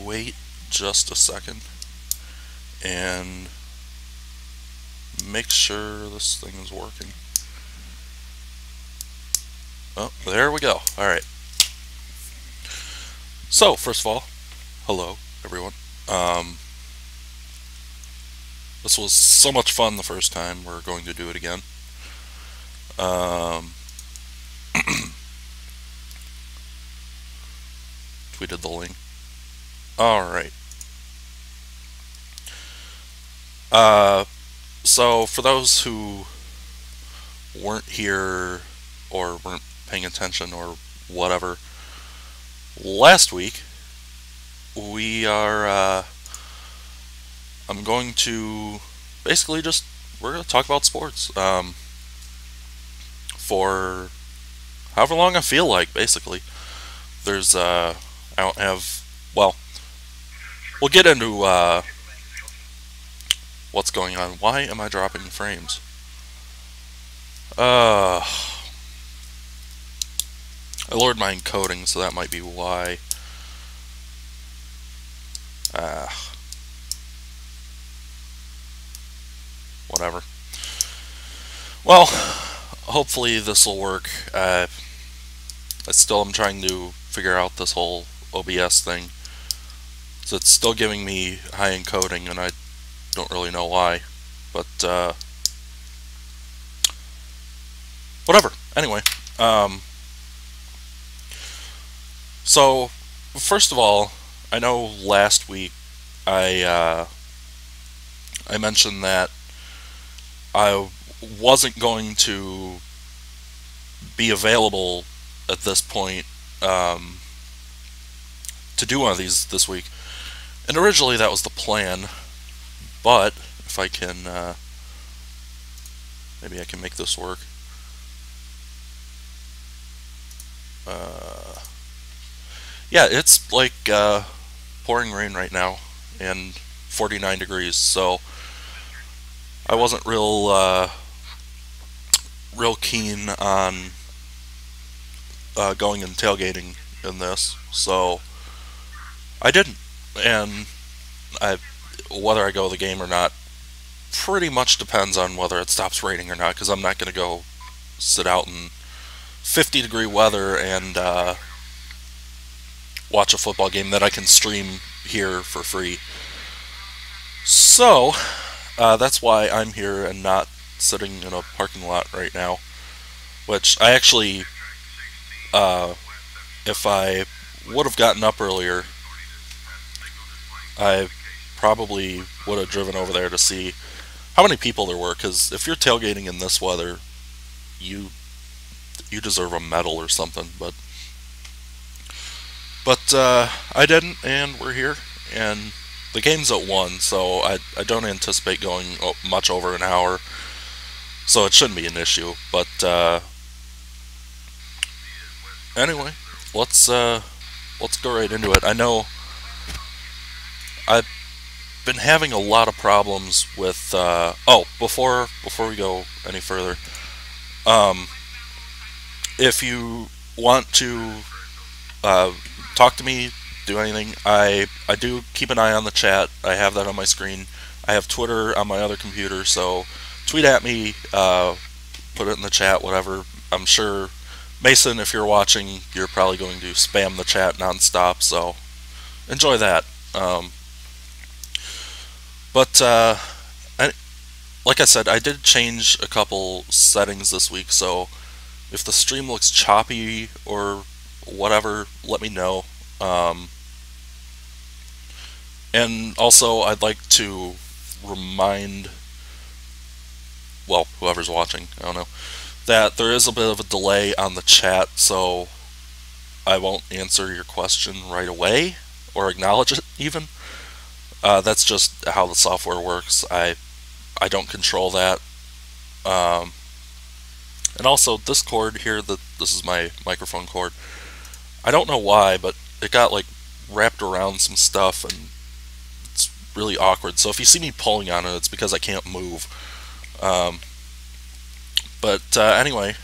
wait just a second and make sure this thing is working. Oh, there we go. Alright. So, first of all, hello, everyone. This was so much fun the first time. We're going to do it again. Tweeted the link. Alright. So, for those who weren't here or weren't paying attention or whatever, last week I'm going to basically we're going to talk about sports for however long I feel like, basically. I don't have, well, we'll get into what's going on. Why am I dropping frames? I lowered my encoding, so that might be why. Whatever. Well, hopefully this will work. I still am trying to figure out this whole OBS thing. So it's still giving me high encoding, and I don't really know why. But, whatever. Anyway, so, first of all, I know last week I mentioned that I wasn't going to be available at this point to do one of these this week. And originally that was the plan, but if I can, maybe I can make this work. Yeah, it's like pouring rain right now and 49 degrees, so I wasn't real keen on going and tailgating in this, so I didn't. And whether I go to the game or not pretty much depends on whether it stops raining or not, because I'm not going to go sit out in 50-degree weather and watch a football game that I can stream here for free. So, that's why I'm here and not sitting in a parking lot right now. Which, I actually, if I would have gotten up earlier, I probably would have driven over there to see how many people there were, because if you're tailgating in this weather, you deserve a medal or something, but I didn't, and we're here, and the game's at 1, so I don't anticipate going much over an hour, so it shouldn't be an issue, but anyway, let's go right into it. I know I've been having a lot of problems with, before we go any further, if you want to talk to me, do anything, I do keep an eye on the chat. I have that on my screen. I have Twitter on my other computer, so tweet at me, put it in the chat, whatever. I'm sure, Mason, if you're watching, you're probably going to spam the chat nonstop, so enjoy that. Like I said, I did change a couple settings this week, so if the stream looks choppy or whatever, let me know. And also, I'd like to remind, well, whoever's watching, I don't know, that there is a bit of a delay on the chat, so I won't answer your question right away, or acknowledge it, even. That's just how the software works. I don't control that. And also, this cord here, this is my microphone cord, I don't know why, but it got like wrapped around some stuff, and it's really awkward. So if you see me pulling on it, it's because I can't move. Anyway,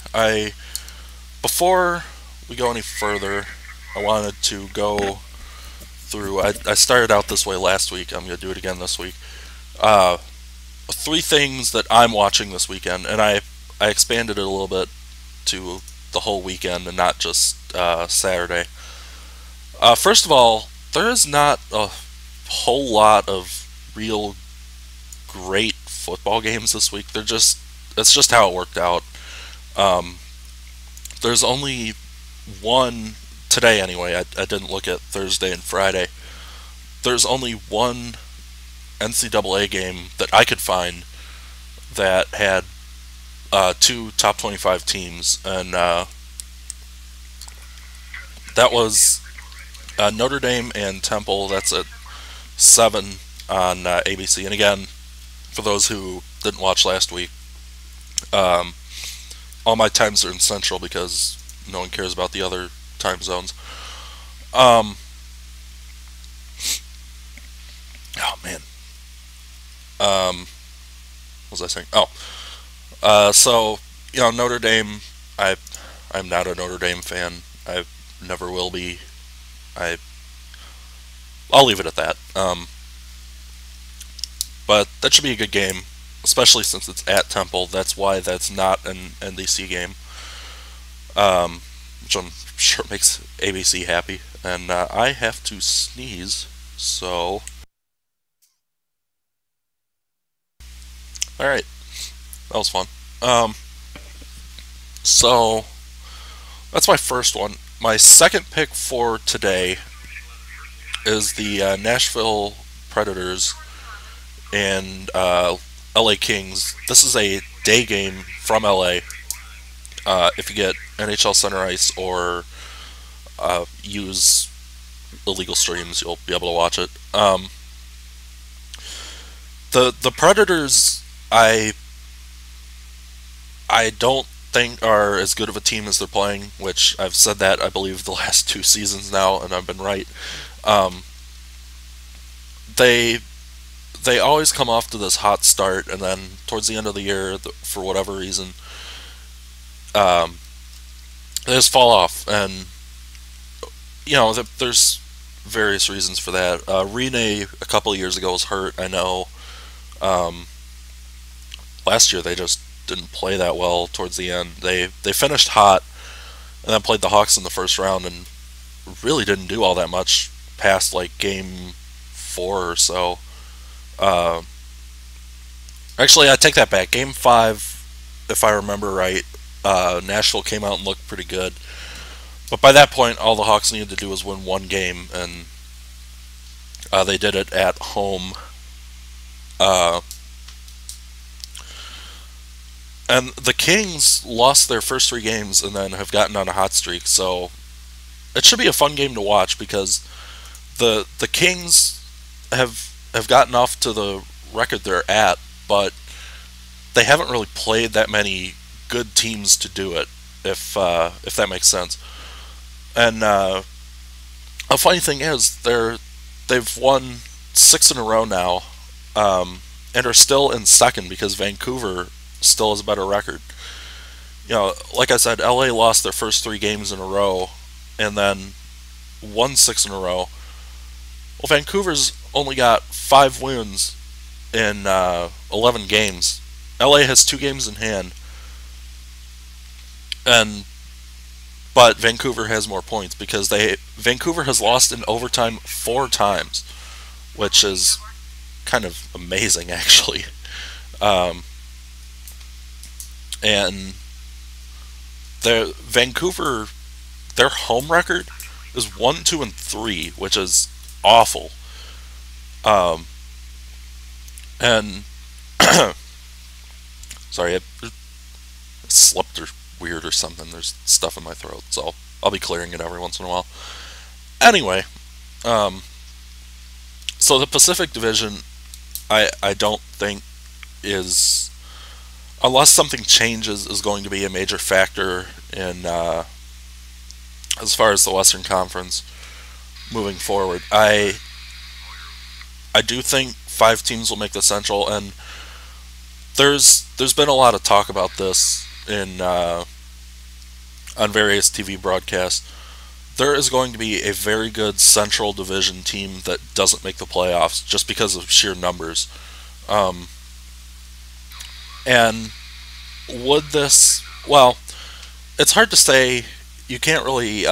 before we go any further, I wanted to go through. I started out this way last week. I'm going to do it again this week. Uh, Three things that I'm watching this weekend, and I expanded it a little bit to the whole weekend and not just Saturday. First of all, there is not a whole lot of real great football games this week. It's just how it worked out. Um, there's only one today anyway. I didn't look at Thursday and Friday. There's only one NCAA game that I could find that had two top 25 teams, and that was Notre Dame and Temple. That's at 7 on ABC. And again, for those who didn't watch last week, um, all my times are in Central because no one cares about the other time zones. Um, oh man, what was I saying? So Notre Dame. I'm not a Notre Dame fan. I never will be. I I'll leave it at that. But that should be a good game, especially since it's at Temple. That's why that's not an NDC game, which I'm sure makes ABC happy. And I have to sneeze, so all right, that was fun. So that's my first one. My second pick for today is the Nashville Predators and LA Kings. This is a day game from LA. If you get NHL Center Ice or use illegal streams, you'll be able to watch it. The Predators, I don't think are as good of a team as they're playing, which I've said that I believe the last two seasons now, and I've been right. Um, they they always come off to this hot start, and then towards the end of the year, for whatever reason, um, they just fall off. And there's various reasons for that. Rene a couple of years ago was hurt. I know. Um, Last year they just didn't play that well towards the end. They finished hot, and then played the Hawks in the first round, and really didn't do all that much past like game 4 or so. Uh, Actually, I take that back. Game 5, if I remember right, Nashville came out and looked pretty good. But by that point, all the Hawks needed to do was win one game, and they did it at home. Uh, and the Kings lost their first 3 games and then have gotten on a hot streak. So it should be a fun game to watch because the Kings have gotten off to the record they're at, but they haven't really played that many good teams to do it, if that makes sense. And a funny thing is, they've won 6 in a row now, and are still in second because Vancouver still has a better record. Like I said, LA lost their first 3 games in a row, and then won 6 in a row. Well, Vancouver's only got 5 wins in 11 games. LA has 2 games in hand, but Vancouver has more points because Vancouver has lost in overtime 4 times, which is kind of amazing actually. And Vancouver, their home record is 1-2-3, which is awful. And sorry, I slept or weird or something. There's stuff in my throat, so I'll be clearing it every once in a while. Anyway, so the Pacific Division, I don't think is, unless something changes, is going to be a major factor in as far as the Western Conference moving forward. I do think 5 teams will make the Central, and there's been a lot of talk about this in on various TV broadcasts. there is going to be a very good Central Division team that doesn't make the playoffs just because of sheer numbers. Um, and would this, well, it's hard to say. You can't really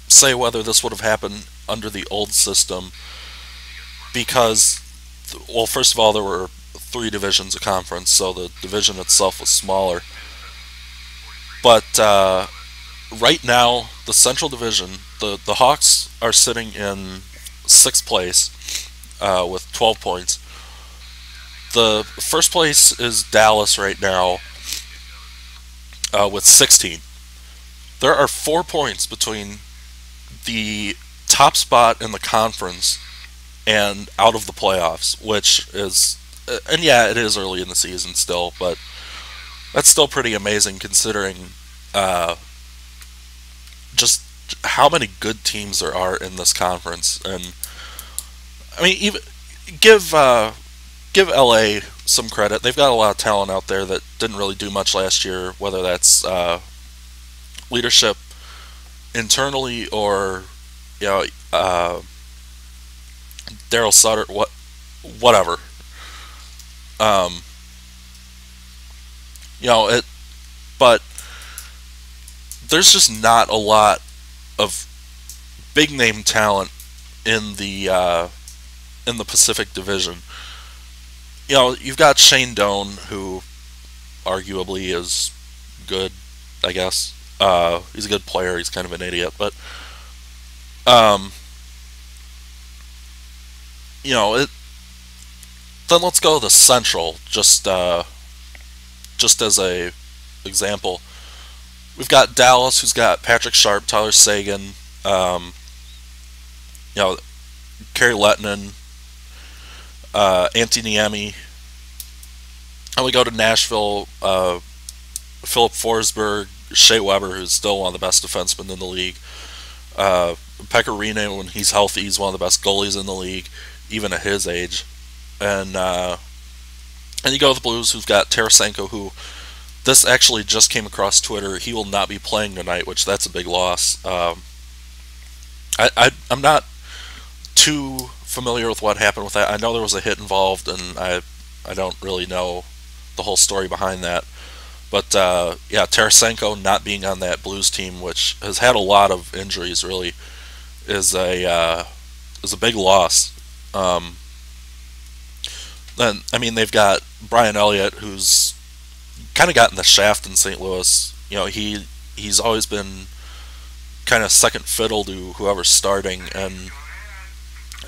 say whether this would have happened under the old system because, well, first of all, there were three divisions of conference, so the division itself was smaller. But right now, the Central Division, the Hawks are sitting in sixth place with 12 points. The first place is Dallas right now with 16. There are 4 points between the top spot in the conference and out of the playoffs, which is, and yeah, it is early in the season still, but that's still pretty amazing considering just how many good teams there are in this conference. And I mean, even give LA some credit. They've got a lot of talent out there that didn't really do much last year, whether that's leadership internally or you know Daryl Sutter, whatever. Um, it, but there's just not a lot of big name talent in the Pacific Division. You've got Shane Doan, who arguably is good, I guess. He's a good player. He's kind of an idiot, but um, it. Then let's go to the Central, just as a example. We've got Dallas, who's got Patrick Sharp, Tyler Sagan, you know, Kerry Lettinen, Antti Niemi. And we go to Nashville, Philip Forsberg, Shea Weber, who's still one of the best defensemen in the league. Pekka Rinne, when he's healthy, he's one of the best goalies in the league, even at his age. And you go to the Blues, who've got Tarasenko, who this actually just came across Twitter. He will not be playing tonight, which that's a big loss. I'm not too familiar with what happened with that. I know there was a hit involved, and I don't really know the whole story behind that. But yeah, Tarasenko not being on that Blues team, which has had a lot of injuries, really, is a big loss. Then I mean they've got Brian Elliott, who's kind of gotten the shaft in St. Louis. He's always been kind of second fiddle to whoever's starting, and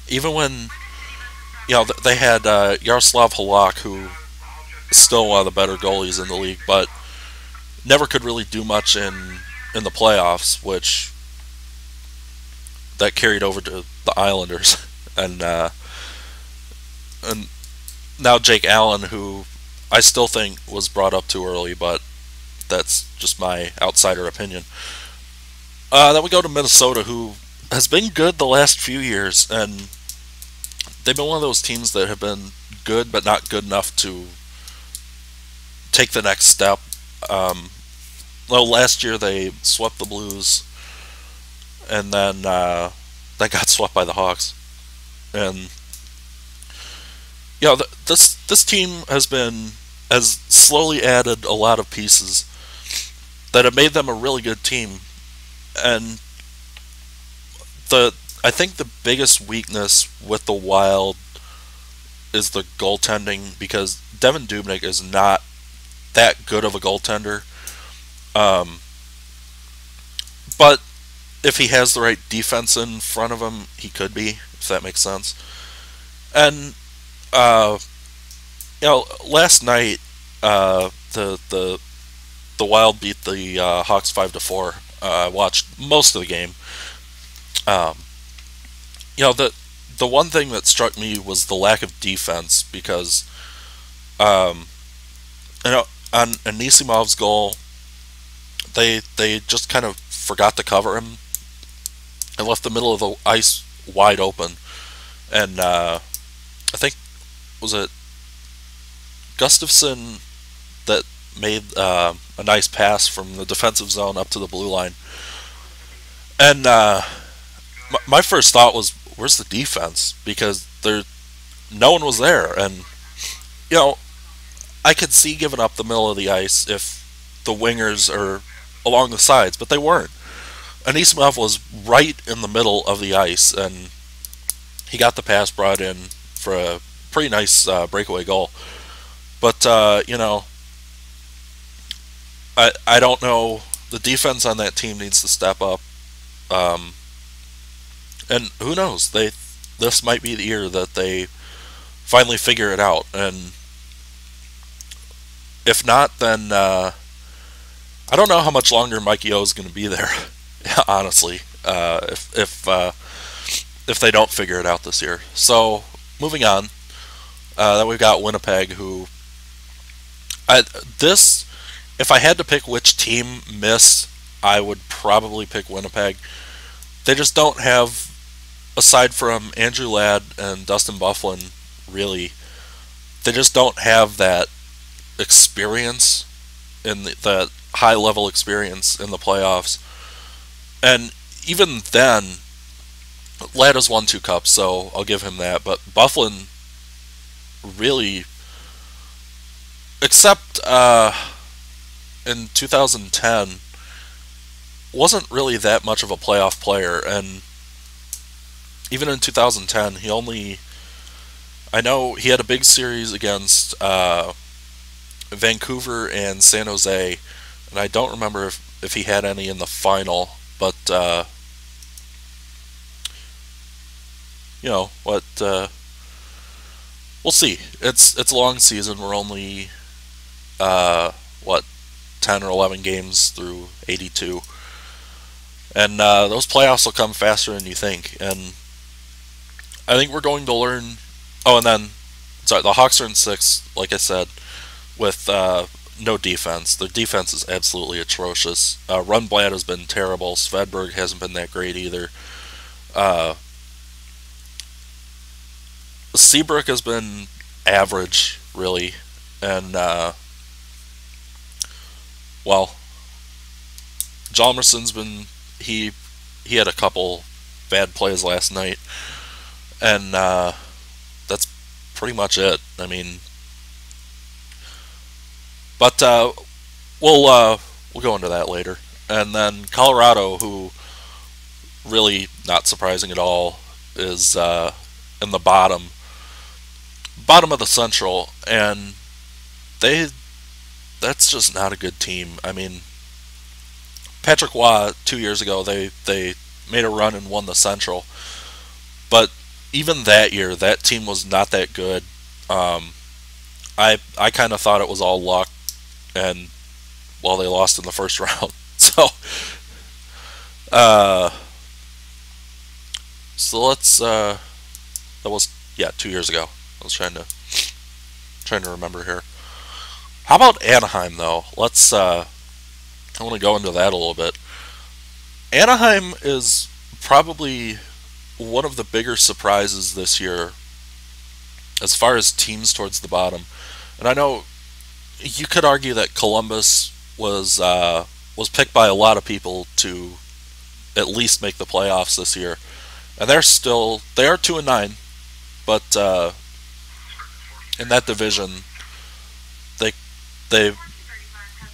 even when they had Yaroslav Halak, who is still one of the better goalies in the league, but never could really do much in the playoffs, which that carried over to the Islanders, and now Jake Allen, who I still think was brought up too early, but that's just my outsider opinion. Then we go to Minnesota, who has been good the last few years, and they've been one of those teams that have been good but not good enough to take the next step. Well, last year they swept the Blues, and then they got swept by the Hawks. And this team has slowly added a lot of pieces that have made them a really good team. And I think the biggest weakness with the Wild is the goaltending, because Devin Dubnyk is not that good of a goaltender. But if he has the right defense in front of him, he could be, if that makes sense. And last night the Wild beat the Hawks 5-4. I watched most of the game. The one thing that struck me was the lack of defense, because on Anisimov's goal, they just kind of forgot to cover him and left the middle of the ice wide open. And I think, was it Gustafsson that made a nice pass from the defensive zone up to the blue line, And my first thought was, where's the defense? Because no one was there, and you know, I could see giving up the middle of the ice if the wingers are along the sides, but they weren't. Anisimov was right in the middle of the ice, and he got the pass brought in for a pretty nice breakaway goal. But I don't know. The defense on that team needs to step up, um, and who knows? This might be the year that they finally figure it out. And if not, then I don't know how much longer Mikey O is going to be there. Honestly, if they don't figure it out this year. So moving on, then we've got Winnipeg, who this if I had to pick which team missed, I would probably pick Winnipeg. They just don't have, aside from Andrew Ladd and Dustin Byfuglien, really, they just don't have that experience in that high level experience in the playoffs. And even then, Ladd has won 2 cups, so I'll give him that. But Byfuglien really, except in 2010, wasn't really that much of a playoff player. And even in 2010, I know he had a big series against Vancouver and San Jose, and I don't remember if he had any in the final, but we'll see. It's a long season. We're only what 10 or 11 games through 82, and those playoffs will come faster than you think. And I think we're going to learn. Oh, and then sorry, the Hawks are in 6th, like I said, with no defense. Their defense is absolutely atrocious. Rundblad has been terrible. Svedberg hasn't been that great either. Seabrook has been average, really, and Hjalmarsson's been he had a couple bad plays last night, and that's pretty much it. I mean, but we'll go into that later. And then Colorado, who really not surprising at all, is in the bottom of the Central, and that's just not a good team. I mean, Patrick Waugh 2 years ago, they made a run and won the Central, but even that year, that team was not that good. I kind of thought it was all luck, and they lost in the first round. So let's that was 2 years ago. I was trying to remember here. How about Anaheim, though? Let's I want to go into that a little bit. Anaheim is probably one of the bigger surprises this year as far as teams towards the bottom. And I know you could argue that Columbus was picked by a lot of people to at least make the playoffs this year, and they are 2-9, but in that division, they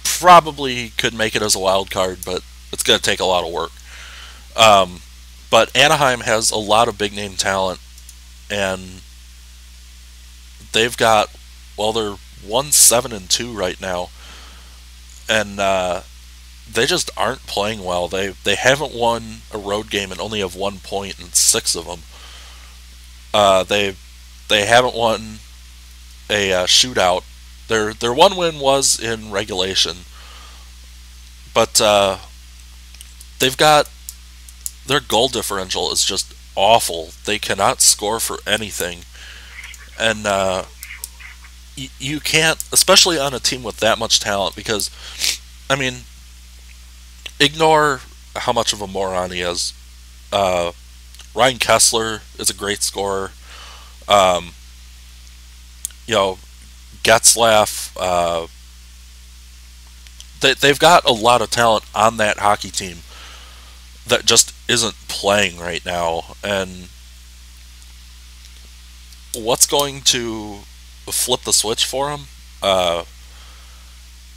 probably could make it as a wild card, but it's going to take a lot of work. But Anaheim has a lot of big name talent, and they've got they're 1-7-2 right now, and they just aren't playing well. They haven't won a road game and only have 1 point in 6 of them. They haven't won a shootout. Their one win was in regulation, but they've got their goal differential is just awful. They cannot score for anything, and you can't, especially on a team with that much talent, because I mean, ignore how much of a moron he is. Ryan Kessler is a great scorer. Getzlaff. They've got a lot of talent on that hockey team, that just isn't playing right now. And what's going to flip the switch for him? Uh,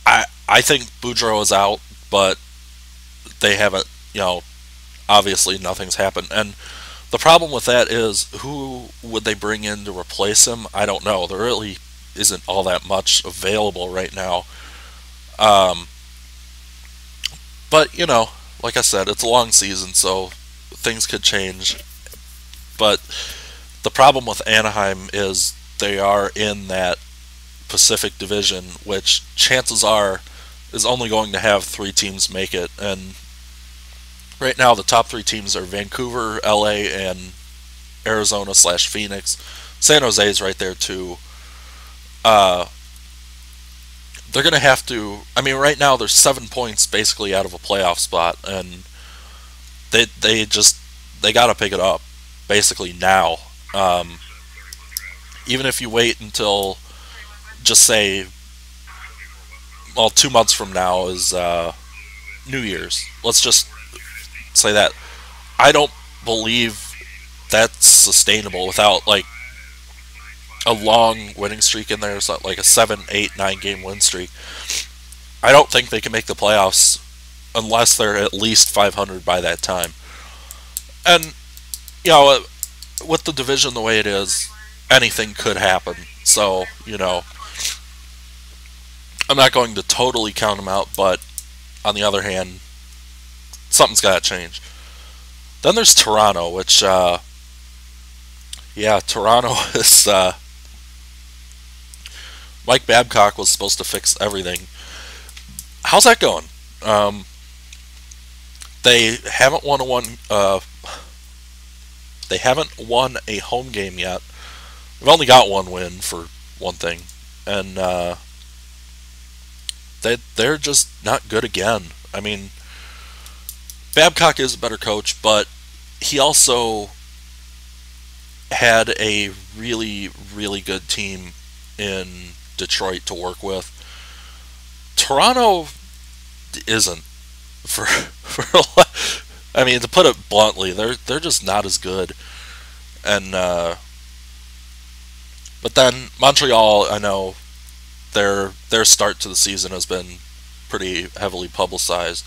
I think Boudreaux is out, but they haven't. Obviously nothing's happened. And the problem with that is, who would they bring in to replace him? I don't know. There really isn't all that much available right now. Um, but like I said, it's a long season, so things could change. But the problem with Anaheim is they are in that Pacific Division, which chances are is only going to have 3 teams make it. And right now, the top 3 teams are Vancouver, LA, and Arizona/Phoenix. San Jose is right there too. Uh, they're going to have to. I mean, right now they're 7 points basically out of a playoff spot, and they got to pick it up basically now. Um, Even if you wait until, just say, well, 2 months from now is New Year's. Let's just say that. I don't believe that's sustainable without like a long winning streak in there, so like a 7, 8, 9 game win streak. I don't think they can make the playoffs unless they're at least 500 by that time. And with the division the way it is, anything could happen. So I'm not going to totally count them out, but on the other hand, something's got to change. Then there's Toronto, which Toronto is. Mike Babcock was supposed to fix everything. How's that going? They haven't won they haven't won a home game yet. They've only got one win for one thing, and they're just not good again. I mean, Babcock is a better coach, but he also had a really, really good team in Detroit to work with. Toronto isn't. I mean, to put it bluntly, they're just not as good. And but then Montreal, I know their start to the season has been pretty heavily publicized.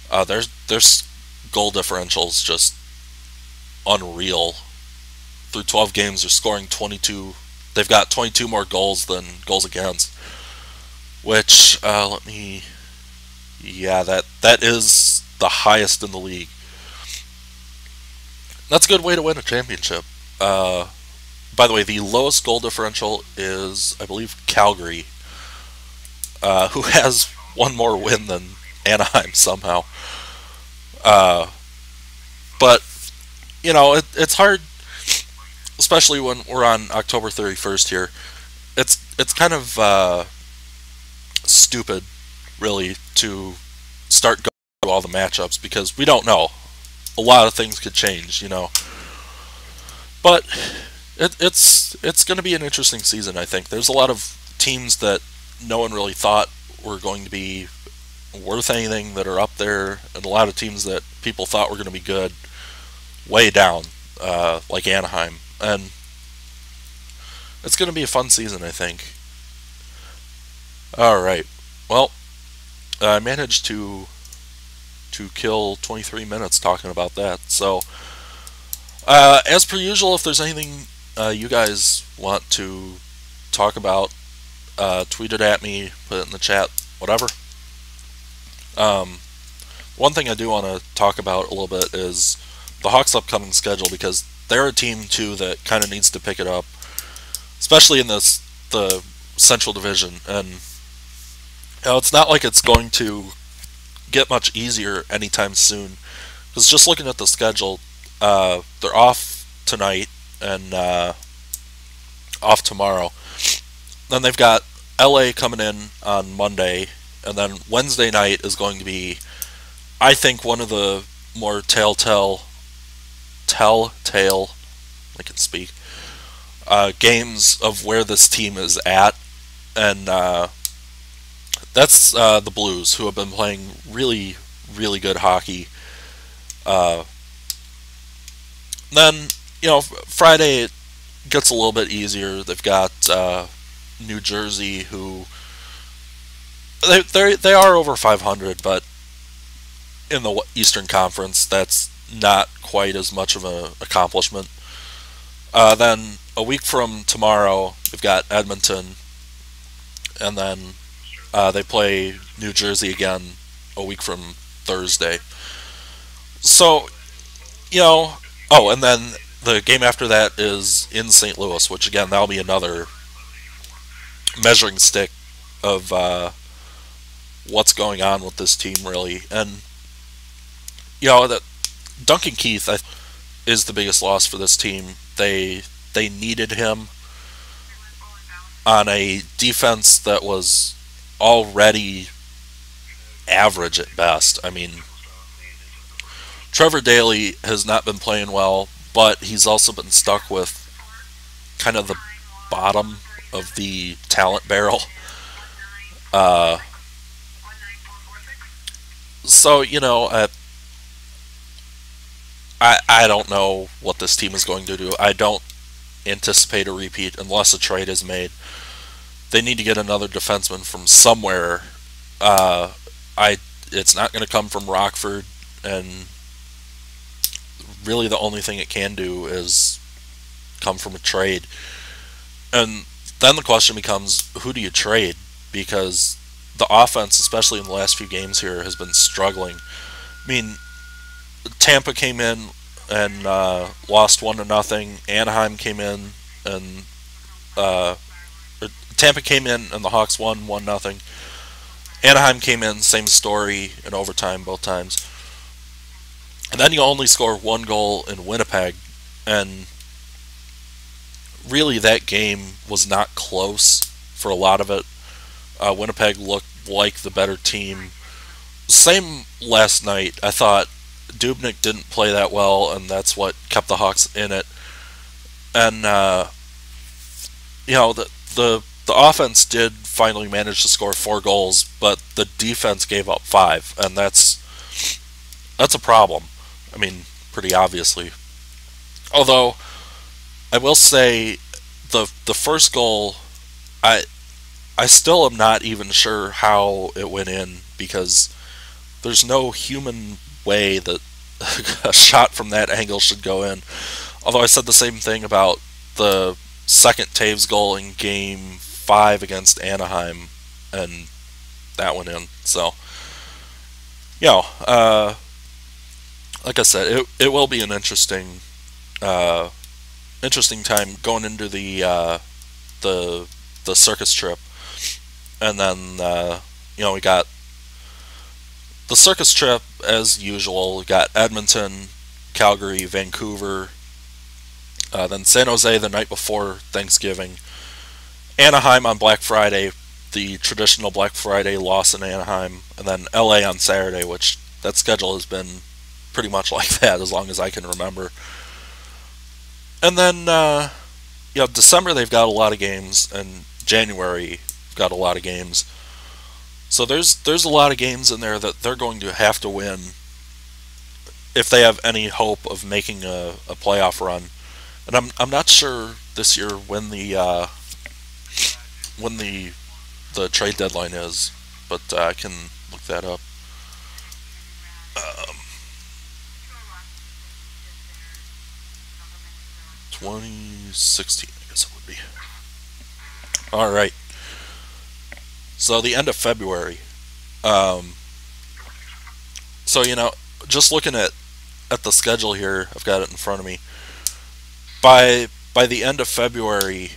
Their goal differential's just unreal. Through 12 games, they're scoring 22. They've got 22 more goals than goals against. Which that is the highest in the league. That's a good way to win a championship. By the way, the lowest goal differential is, I believe, Calgary, who has one more win than Anaheim somehow. But it's hard, especially when we're on October 31st here. It's kind of stupid, really, to start going through all the matchups because we don't know. A lot of things could change, But it's going to be an interesting season, I think. There's a lot of teams that no one really thought were going to be worth anything that are up there, and a lot of teams that people thought were going to be good way down, like Anaheim. And it's going to be a fun season, I think. Alright, well, I managed to kill 23 minutes talking about that. So, as per usual, if there's anything you guys want to talk about, tweet it at me, put it in the chat, whatever. One thing I do want to talk about a little bit is the Hawks' upcoming schedule, because they're a team too that kind of needs to pick it up, especially in the Central Division. And it's not like it's going to get much easier anytime soon, because just looking at the schedule, they're off tonight and off tomorrow. Then they've got LA coming in on Monday, and then Wednesday night is going to be, I think, one of the more telltale, I can speak, games of where this team is at. And that's the Blues, who have been playing really, really good hockey. Uh, then Friday it gets a little bit easier. They've got New Jersey, who they are over 500, but in the Eastern Conference, that's not quite as much of an accomplishment. Then a week from tomorrow, we've got Edmonton, and then they play New Jersey again a week from Thursday. So, oh, and then the game after that is in St. Louis, which again, that'll be another measuring stick of what's going on with this team, really. And, that Duncan Keith is the biggest loss for this team. They needed him on a defense that was already average at best. I mean, Trevor Daley has not been playing well, but he's also been stuck with kind of the bottom of the talent barrel. Uh, so, I don't know what this team is going to do. I don't anticipate a repeat unless a trade is made. They need to get another defenseman from somewhere. It's not going to come from Rockford, and really the only thing it can do is come from a trade. And then the question becomes, who do you trade? Because the offense, especially in the last few games here, has been struggling. I mean, Tampa came in and lost 1-0. Anaheim came in and Tampa came in and the Hawks won 1-0. Anaheim came in, same story in overtime both times. And then you only score one goal in Winnipeg, and really that game was not close for a lot of it. Winnipeg looked like the better team. Same last night. I thought Dubnyk didn't play that well, and that's what kept the Hawks in it. And the offense did finally manage to score 4 goals, but the defense gave up 5, and that's a problem. I mean, pretty obviously. Although I will say the first goal, I still am not even sure how it went in, because there's no human way that a shot from that angle should go in. Although I said the same thing about the second Taves goal in Game 5 against Anaheim, and that went in. So, like I said, it will be an interesting time going into the circus trip. And then we got the circus trip as usual. We got Edmonton, Calgary, Vancouver, then San Jose the night before Thanksgiving, Anaheim on Black Friday, the traditional Black Friday loss in Anaheim, and then LA on Saturday, which that schedule has been pretty much like that as long as I can remember. And then December they've got a lot of games, and January got a lot of games. So there's a lot of games in there that they're going to have to win if they have any hope of making a playoff run. And I'm not sure this year when the trade deadline is, but I can look that up. 2016, I guess it would be. All right. So the end of February. So just looking at the schedule here, I've got it in front of me. By the end of February,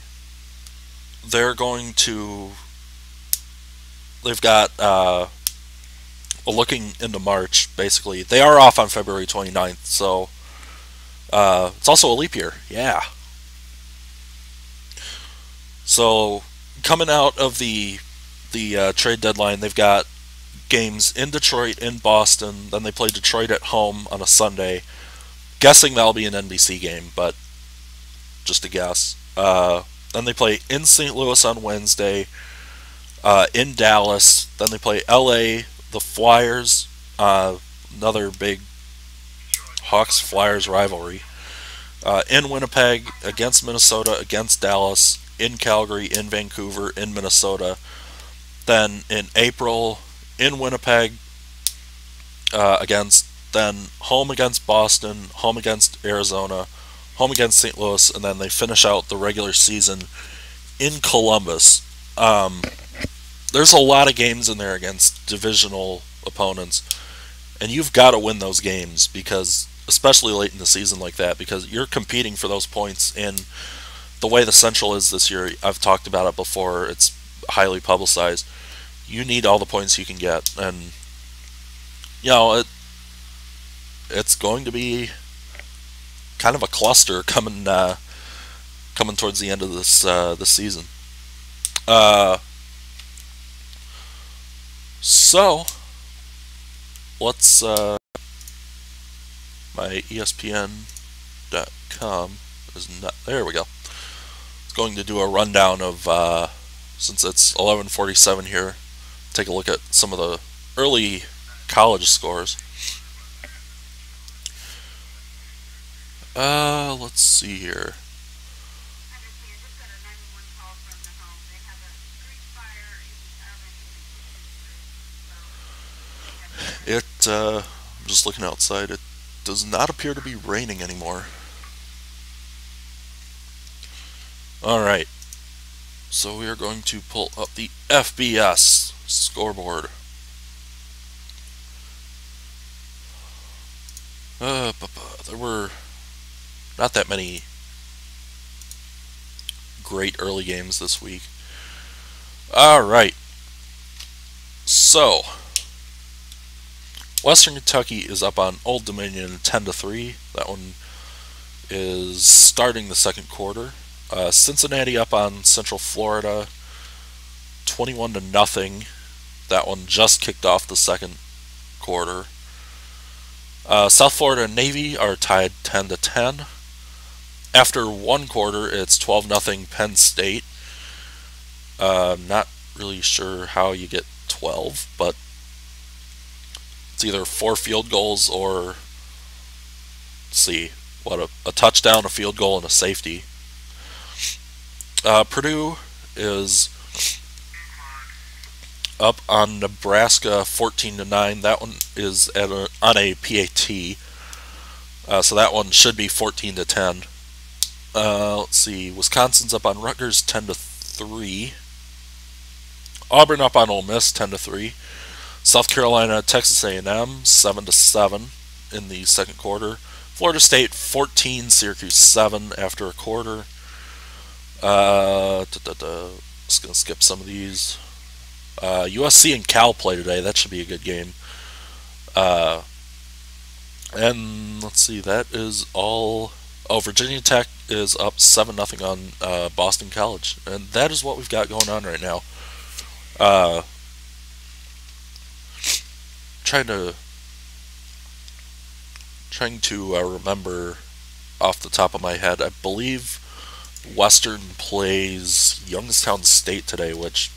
they've got looking into March. Basically, they are off on February 29th, so it's also a leap year. Yeah. So coming out of the trade deadline, they've got games in Detroit, in Boston, then they play Detroit at home on a Sunday. Guessing that'll be an NBC game, but just a guess. Then they play in St. Louis on Wednesday, in Dallas, then they play LA, the Flyers, another big Hawks-Flyers rivalry. In Winnipeg, against Minnesota, against Dallas, in Calgary, in Vancouver, in Minnesota. Then in April, in Winnipeg, then home against Boston, home against Arizona, home against St. Louis, and then they finish out the regular season in Columbus. There's a lot of games in there against divisional opponents, and you've got to win those games, because especially late in the season like that, because you're competing for those points. And the way the Central is this year, I've talked about it before, it's highly publicized. You need all the points you can get, and it's going to be kind of a cluster coming towards the end of this season. So let's my ESPN.com is not there. We go. It's going to do a rundown of since it's 11:47 here. Take a look at some of the early college scores. Let's see here. I'm just looking outside. It does not appear to be raining anymore. Alright. So we are going to pull up the FBS scoreboard. There were not that many great early games this week. Alright. So Western Kentucky is up on Old Dominion 10-3. That one is starting the second quarter. Cincinnati up on Central Florida 21-0. That one just kicked off the second quarter. South Florida and Navy are tied 10-10. After one quarter, it's 12-0 Penn State. Not really sure how you get 12, but it's either 4 field goals or, let's see, a touchdown, a field goal, and a safety. Purdue is up on Nebraska 14-9. That one is on a PAT, so that one should be 14-10. Let's see, Wisconsin's up on Rutgers 10-3. Auburn up on Ole Miss 10-3. South Carolina, Texas A&M 7-7 in the second quarter. Florida State 14, Syracuse 7 after a quarter. Just gonna skip some of these. USC and Cal play today. That should be a good game. And let's see, that is all. Oh, Virginia Tech is up 7-0 on Boston College, and that is what we've got going on right now. Trying to remember off the top of my head. I believe Western plays Youngstown State today, which,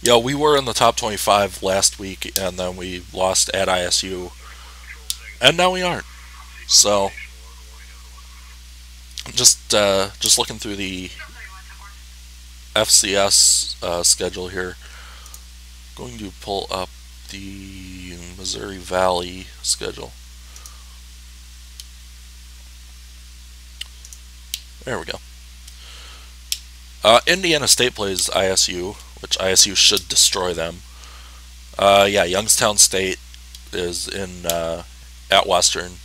we were in the top 25 last week, and then we lost at ISU, and now we aren't. So just looking through the FCS schedule here. Going to pull up the Missouri Valley schedule. There we go. Indiana State plays ISU, which ISU should destroy them. Youngstown State is in at Western.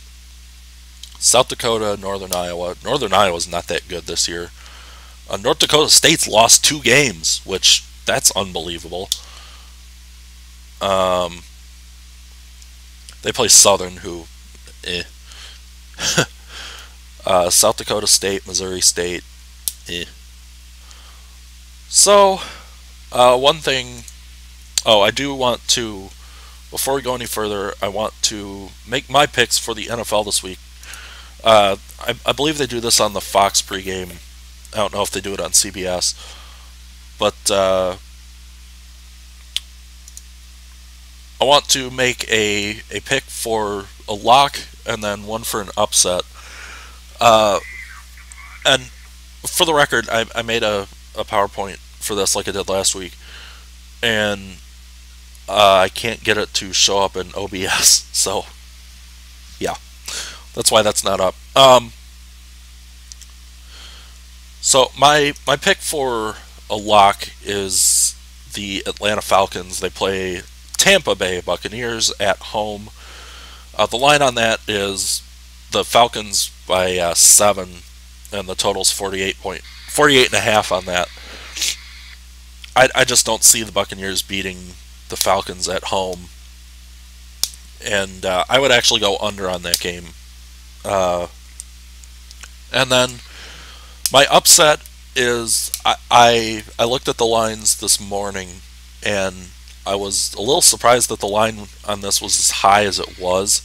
South Dakota, Northern Iowa. Northern Iowa's not that good this year. North Dakota State's lost 2 games, which that's unbelievable. They play Southern, who, South Dakota State, Missouri State, So, one thing, I do want to, before we go any further, I want to make my picks for the NFL this week. I believe they do this on the Fox pregame. I don't know if they do it on CBS, but I want to make a pick for a lock and then one for an upset. Uh, and for the record, I made a PowerPoint for this like I did last week, and I can't get it to show up in OBS. So yeah, that's why that's not up. So my pick for a lock is the Atlanta Falcons. They play Tampa Bay Buccaneers at home. The line on that is the Falcons by 7, and the total's 48.5 on that. I just don't see the Buccaneers beating the Falcons at home, and I would actually go under on that game. And then my upset is I looked at the lines this morning, and I was a little surprised that the line on this was as high as it was.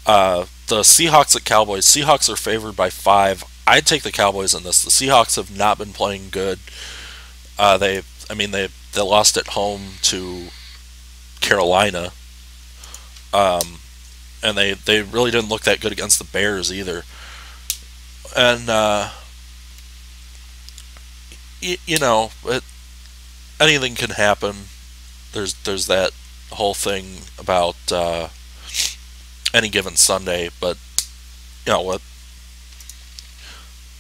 The Seahawks at Cowboys. Seahawks are favored by 5. I'd take the Cowboys in this. The Seahawks have not been playing good. They lost at home to Carolina, and they really didn't look that good against the Bears either. And anything can happen. There's that whole thing about any given Sunday, but you know what?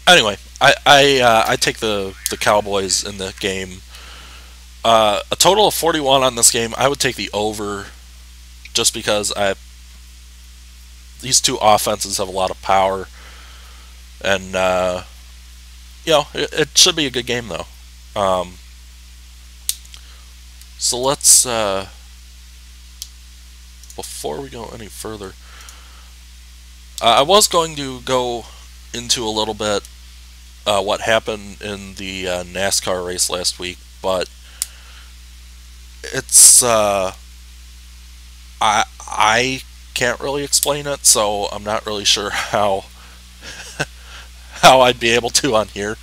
Anyway, I take the Cowboys in the game. A total of 41 on this game. I would take the over, just because these two offenses have a lot of power, and it should be a good game though. So let's before we go any further, I was going to go into a little bit what happened in the NASCAR race last week, but it's I can't really explain it, so I'm not really sure how I'd be able to on here.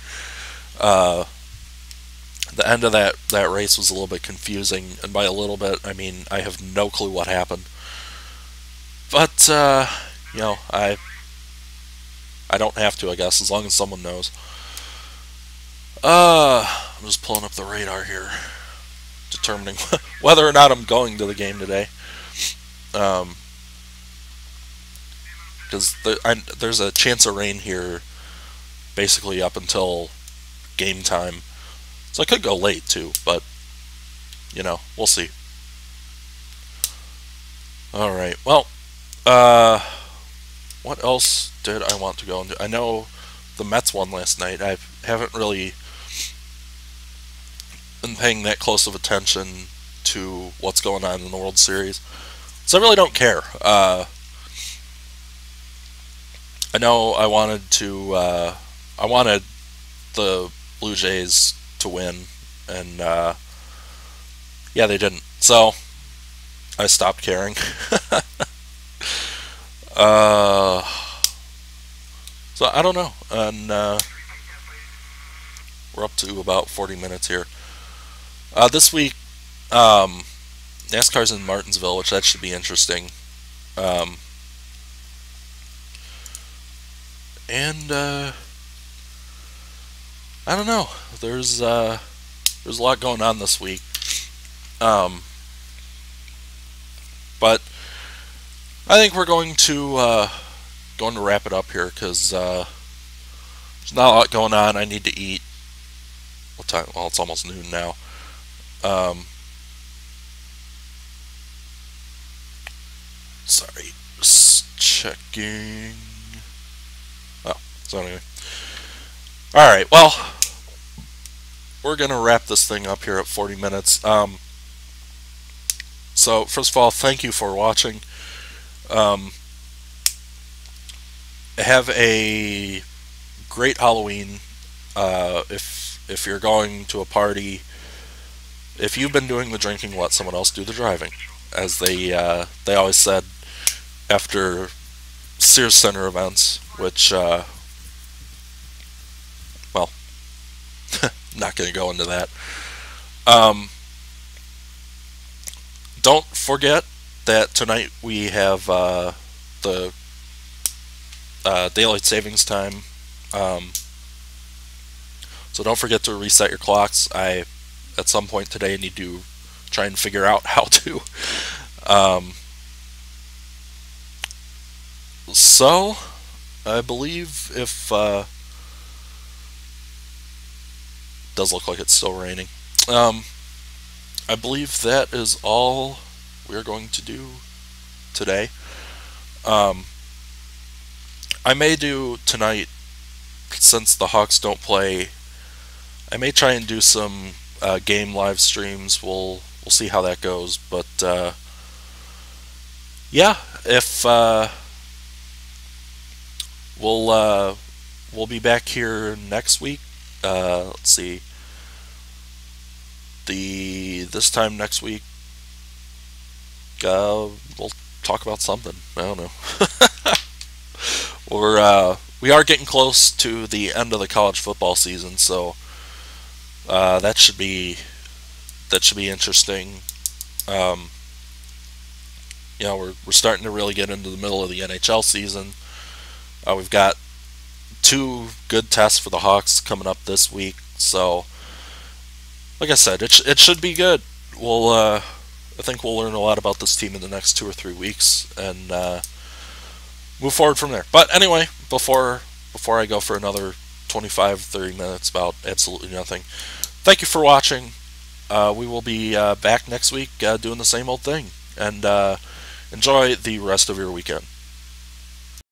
The end of that race was a little bit confusing, and by a little bit, I mean I have no clue what happened. But I don't have to, I guess, as long as someone knows. I'm just pulling up the radar here, determining whether or not I'm going to the game today. Because there's a chance of rain here basically up until game time. So I could go late too, but we'll see. Alright, well, what else did I want to go into? I know the Mets won last night. I haven't really been paying that close of attention to what's going on in the World Series, so I really don't care. I know I wanted the Blue Jays to win, and they didn't, so I stopped caring. So I don't know, and we're up to about 40 minutes here. This week, NASCAR's in Martinsville, which that should be interesting. And I don't know. There's a lot going on this week. But I think we're going to wrap it up here, because there's not a lot going on. I need to eat. What time? Well, it's almost noon now. Sorry, just checking. Oh, so anyway. Alright, well, we're going to wrap this thing up here at 40 minutes. So, first of all, thank you for watching. Have a great Halloween. If you're going to a party, if you've been doing the drinking, let someone else do the driving, as they always said after Sears Center events, which not going to go into that. Don't forget that tonight we have the daylight savings time. Um, so don't forget to reset your clocks. I, at some point today, need to try and figure out how to. Um, so I believe if does look like it's still raining. I believe that is all we're going to do today. Um, I may do tonight, since the Hawks don't play. I may try and do some game live streams. We'll see how that goes. But yeah, if we'll be back here next week. Let's see. This time next week, we'll talk about something. I don't know. We are getting close to the end of the college football season, so that should be interesting. Um, we're starting to really get into the middle of the NHL season. We've got 2 good tests for the Hawks coming up this week, so like I said, it should be good. I think we'll learn a lot about this team in the next 2 or 3 weeks and move forward from there. But anyway, before I go for another 25-30 minutes about absolutely nothing, thank you for watching. We will be back next week doing the same old thing, and enjoy the rest of your weekend.